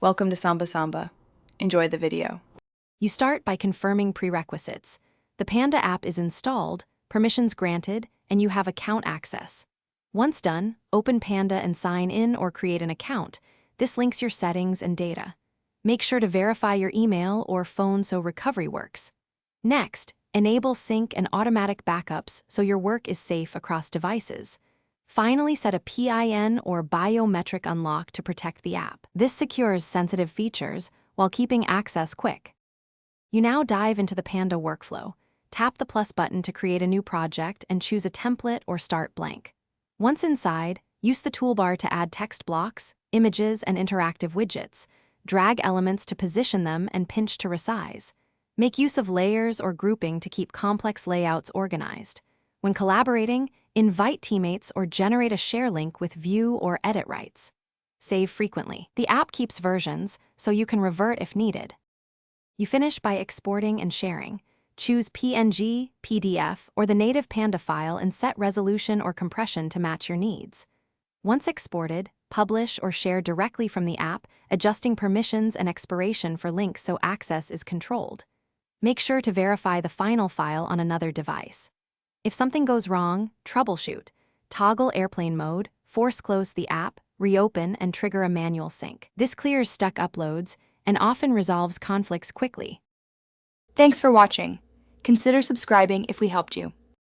Welcome to Samba Samba. Enjoy the video. You start by confirming prerequisites. The Panda app is installed, permissions granted, and you have account access. Once done, open Panda and sign in or create an account. This links your settings and data. Make sure to verify your email or phone so recovery works. Next, enable sync and automatic backups so your work is safe across devices. Finally, set a PIN or biometric unlock to protect the app. This secures sensitive features while keeping access quick. You now dive into the Panda workflow. Tap the plus button to create a new project and choose a template or start blank. Once inside, use the toolbar to add text blocks, images, and interactive widgets. Drag elements to position them and pinch to resize. Make use of layers or grouping to keep complex layouts organized. When collaborating, invite teammates or generate a share link with view or edit rights. Save frequently. The app keeps versions, so you can revert if needed. You finish by exporting and sharing. Choose PNG, PDF, or the native Panda file and set resolution or compression to match your needs. Once exported, publish or share directly from the app, adjusting permissions and expiration for links so access is controlled. Make sure to verify the final file on another device. If something goes wrong, troubleshoot. Toggle airplane mode, force close the app, reopen, and trigger a manual sync. This clears stuck uploads and often resolves conflicts quickly. Thanks for watching. Consider subscribing if we helped you.